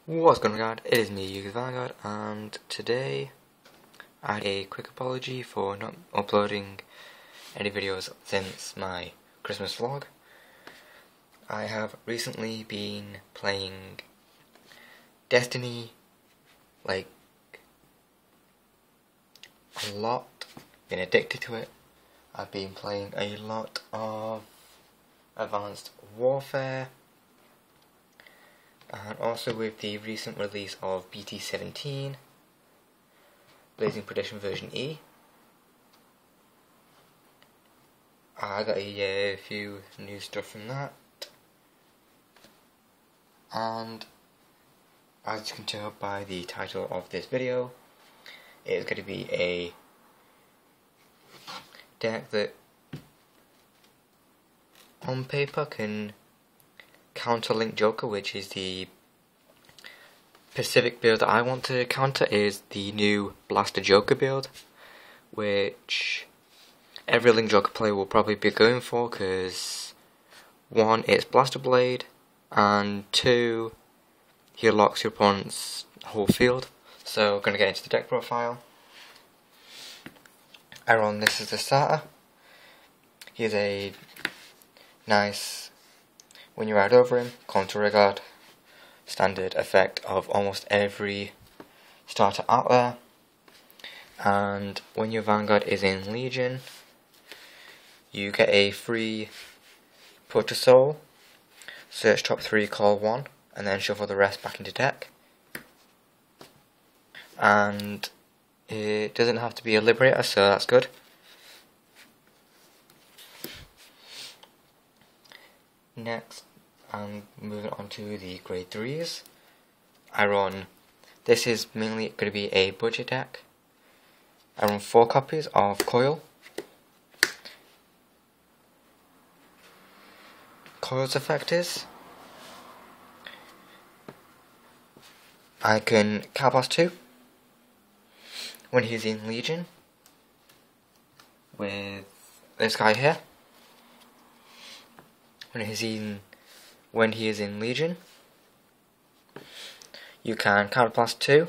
What's going on, guys? It is me, Yugi Vanguard, and today I had a quick apology for not uploading any videos since my Christmas vlog. I have recently been playing Destiny, like, a lot, been addicted to it. I've been playing a lot of Advanced Warfare, and also with the recent release of BT17, Blazing Perdition version E, I got a few new stuff from that, and as you can tell by the title of this video, it is going to be a deck that on paper can counter Link Joker, which is the specific build that I want to counter is the new Blaster Joker build, which every Link Joker player will probably be going for, because 1, it's Blaster Blade, and 2, he locks your opponent's whole field. So we're going to get into the deck profile. Aaron, this is the starter. He's a nice, when you ride over him, counter regard, standard effect of almost every starter out there. And when your Vanguard is in Legion, you get a free put to soul, search top 3, call 1, and then shuffle the rest back into deck. And it doesn't have to be a Liberator, so that's good. Next, I'm moving on to the grade 3s. I run, this is mainly going to be a budget deck. I run 4 copies of Coil. Coil's effect is, I can Cowboss 2 when he's in Legion with this guy here. When he is in Legion, you can Counterblast 2,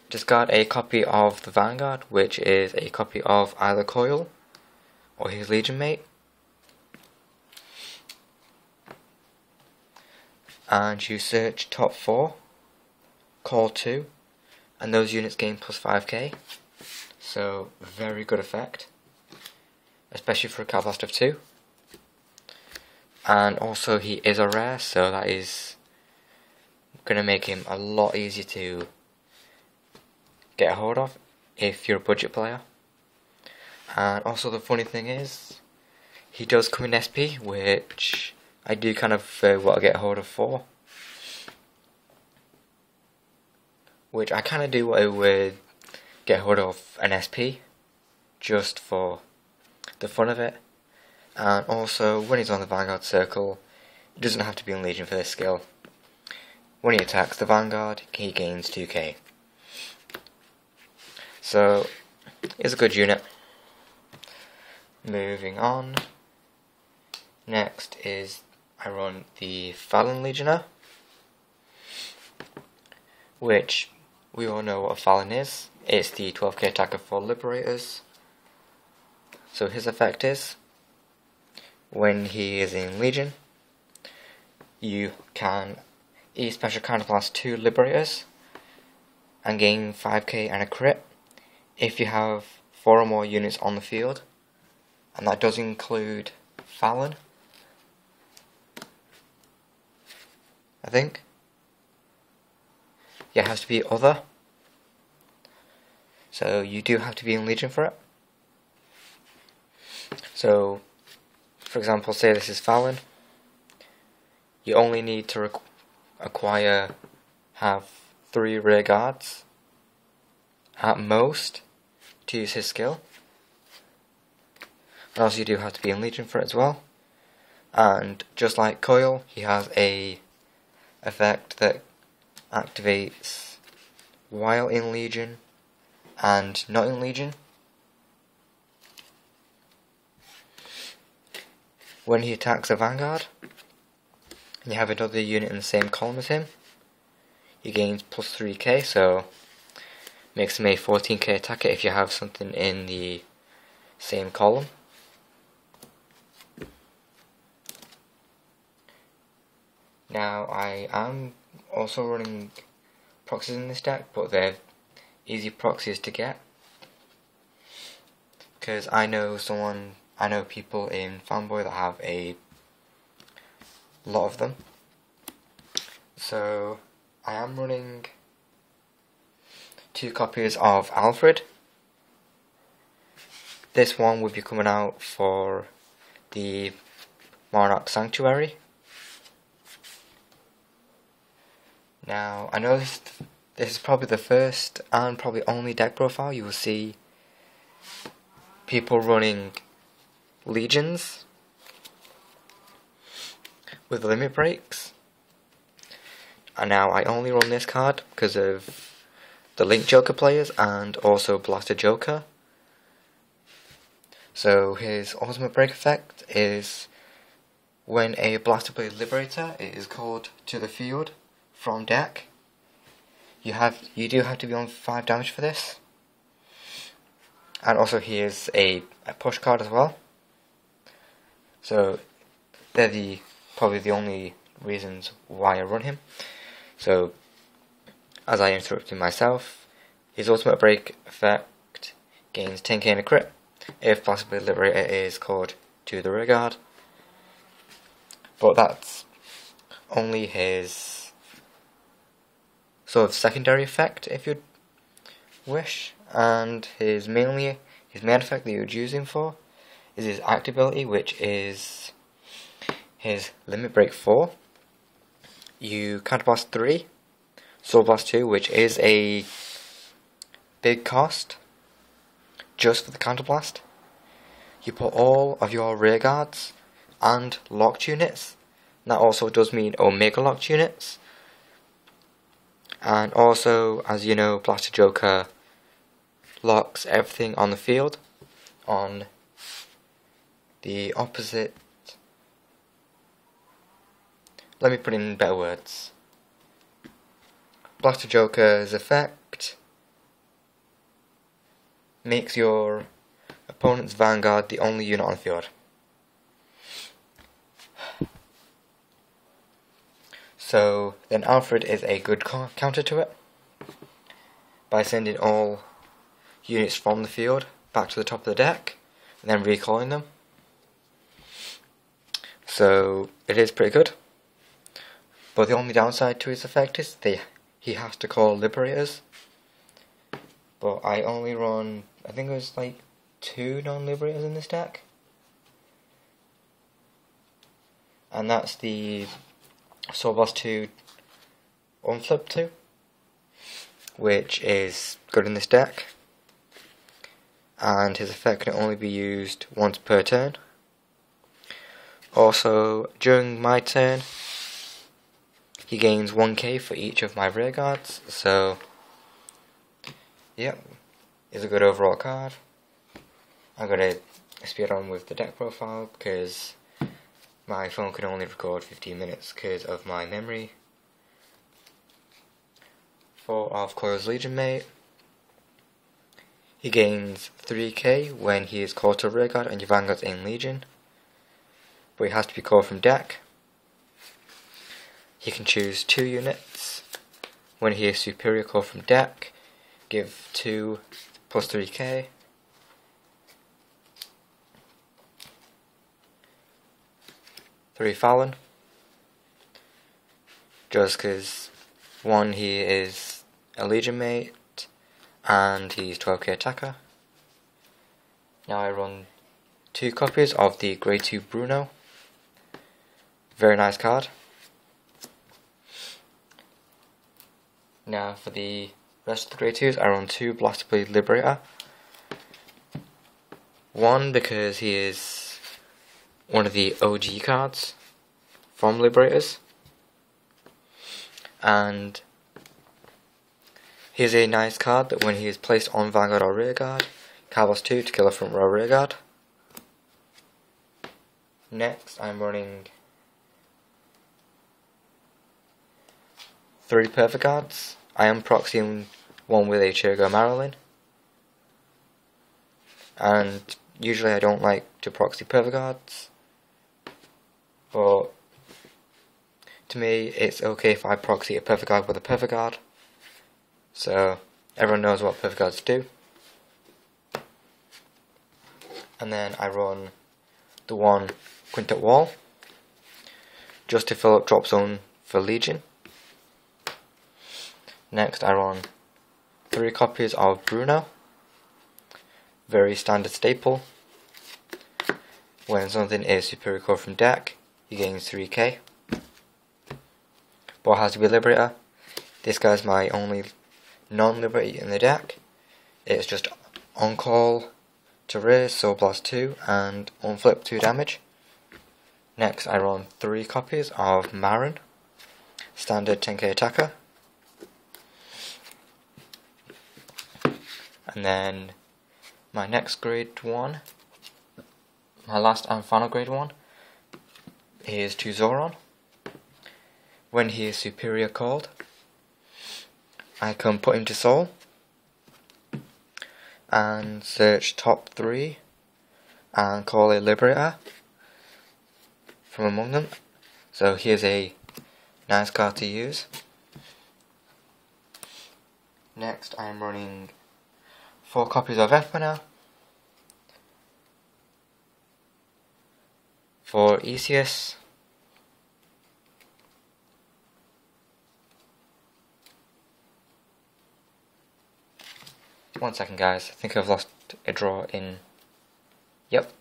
discard a copy of the Vanguard, which is a copy of either Coil or his Legion mate, and you search top 4, call 2, and those units gain plus 5k, so very good effect, especially for a Counterblast of 2. And also he is a rare, so that is going to make him a lot easier to get a hold of if you're a budget player. And also the funny thing is, he does come in SP, which I do kind of want to get a hold of for. Which I kind of do want to get a hold of an SP, just for the fun of it. And also, when he's on the Vanguard circle, he doesn't have to be in Legion for this skill. When he attacks the Vanguard, he gains 2k. So, it's a good unit. Moving on. Next is, I run the Fallen Legionnaire, which we all know what a Fallen is. It's the 12k attacker for Liberators. So his effect is, when he is in Legion, you can special Counterblast 2 Liberators and gain 5k and a crit if you have 4 or more units on the field, and that does include Fallen, I think. Yeah, it has to be other, so you do have to be in Legion for it. So, for example, say this is Fallen, you only need to have 3 rear guards at most to use his skill. And also you do have to be in Legion for it as well. And just like Coil, he has a effect that activates while in Legion and not in Legion. When he attacks a Vanguard, and you have another unit in the same column as him, he gains plus 3k, so makes him a 14k attacker if you have something in the same column. Now I am also running proxies in this deck, but they're easy proxies to get, because I know people in Fanboy that have a lot of them. So I am running 2 copies of Alfred. This one will be coming out for the Monarch Sanctuary. Now I know this is probably the first and probably only deck profile you will see people running legions with limit breaks. And now I only run this card because of the Link Joker players and also Blaster Joker. So his ultimate break effect is when a Blaster Blade Liberator is called to the field from deck, you do have to be on 5 damage for this. And also he is a push card as well. So they're probably the only reasons why I run him. So, as I interrupted myself, his ultimate break effect gains 10k in a crit if Blaster Blade Liberator is called to the rear guard. But that's only his sort of secondary effect, if you'd wish. And his main effect that you'd use him for is his active ability, which is his Limit Break 4. You Counterblast 3, Soul Blast 2, which is a big cost just for the Counterblast. You put all of your rear guards and locked units. That also does mean Omega locked units. And also, as you know, Blaster Joker locks everything on the field on the opposite. Let me put it in better words. Blaster Joker's effect makes your opponent's Vanguard the only unit on the field. So then Alfred is a good counter to it by sending all units from the field back to the top of the deck and then recalling them. So it is pretty good. But the only downside to his effect is he has to call Liberators. But I only run, I think it was like 2 non-Liberators in this deck. And that's the Soul Blast 2 Unflip 2, which is good in this deck. And his effect can only be used once per turn. Also, during my turn, he gains 1k for each of my rear guards, so yep, it's a good overall card. I'm going to speed on with the deck profile because my phone can only record 15 minutes because of my memory. 4 of Coil's Legion Mate. He gains 3k when he is called to rear guard and your Vanguard's in Legion, but he has to be called from deck. He can choose 2 units. When he is superior call from deck, give 2 plus 3k. Three Fallon. Just because 1, he is a Legion Mate and he's 12k attacker. Now I run 2 copies of the Grade 2 Bruno. Very nice card. Now for the rest of the Grade 2s, I run 2 Blaster Blade Liberator. 1 because he is one of the OG cards from Liberators. And he's a nice card that when he is placed on Vanguard or Rearguard, Counterblast 2 to kill a front row Rearguard. Next I'm running 3 perfect cards. I am proxying one with a Chirgo Marilyn, and usually I don't like to proxy perfect cards, but to me it's okay if I proxy a perfect card with a perfect card, so everyone knows what perfect cards do. And then I run the 1 Quintet Wall just to fill up drop zone for Legion. Next I run 3 copies of Bruno, very standard staple. When something is superior card from deck, you gain 3k. But it has to be Liberator. This guy's my only non-Liberator in the deck. It's just on call to raise, so blast 2 and on flip 2 damage. Next I run 3 copies of Marin, standard 10k attacker. And then my next grade 1, my last and final grade 1, is to Zoran. When he is superior called, I can put him to soul and search top 3 and call a Liberator from among them. So here's a nice card to use. Next I am running 4 copies of Epona for Easius. One second guys, I think I've lost a draw in, yep.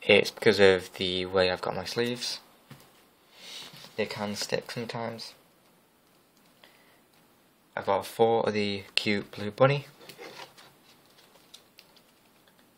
It's because of the way I've got my sleeves. They can stick sometimes. I've got 4 of the cute blue bunny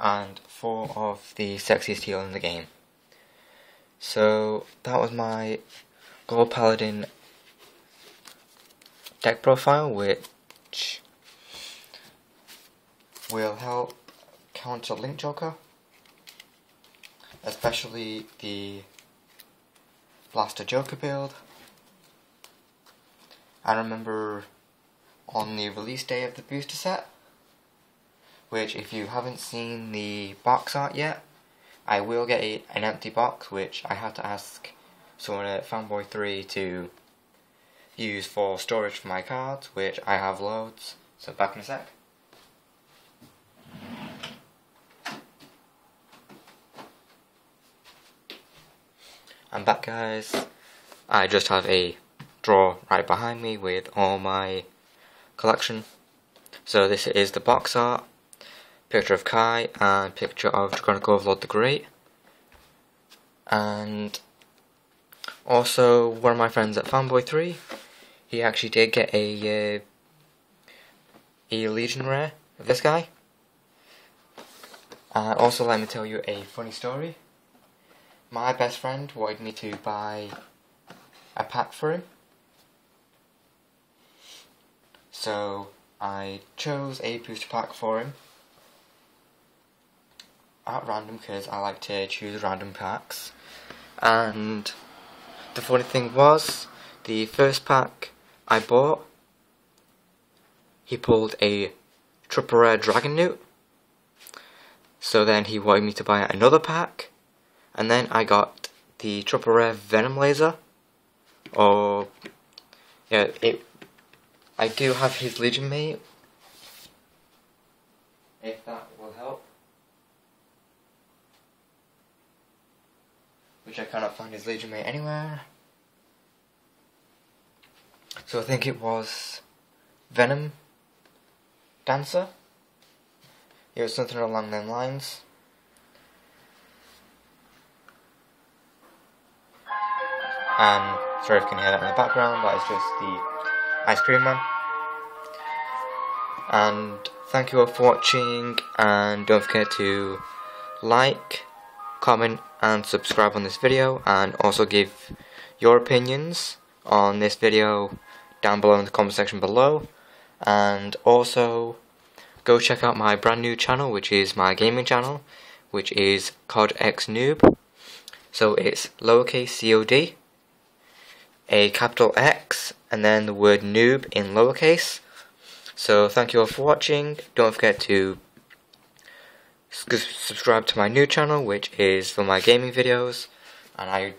and 4 of the sexiest heal in the game. So that was my Gold Paladin deck profile, which will help counter Link Joker, especially the Blaster Joker build. I remember on the release day of the booster set, which if you haven't seen the box art yet, I will get an empty box which I have to ask someone at Fanboy3 to use for storage for my cards, which I have loads, so back in a sec. I'm back guys. I just have a drawer right behind me with all my collection. So this is the box art, picture of Kai and picture of Draconic Overlord the Great. And also one of my friends at Fanboy3, he actually did get a Legion rare of this guy. Also let me tell you a funny story. My best friend wanted me to buy a pack for him, so I chose a booster pack for him at random because I like to choose random packs. And the funny thing was, the first pack I bought, he pulled a triple rare Dragon Newt, so then he wanted me to buy another pack. And then I got the triple rare Venom Laser, or yeah, I do have his Legion mate, if that will help, which I cannot find his Legion mate anywhere. So I think it was Venom Dancer. It was something along them lines. And sorry if you can hear that in the background, that is just the Ice Cream Man. And thank you all for watching, and don't forget to like, comment and subscribe on this video, and also give your opinions on this video down below in the comment section below. And also go check out my brand new channel, which is my gaming channel, which is COD X Noob. So it's lowercase COD. a capital X, and then the word noob in lowercase. So thank you all for watching. Don't forget to subscribe to my new channel, which is for my gaming videos, and I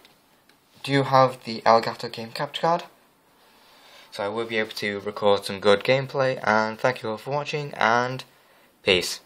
do have the Elgato game capture card, so I will be able to record some good gameplay. And thank you all for watching, and peace.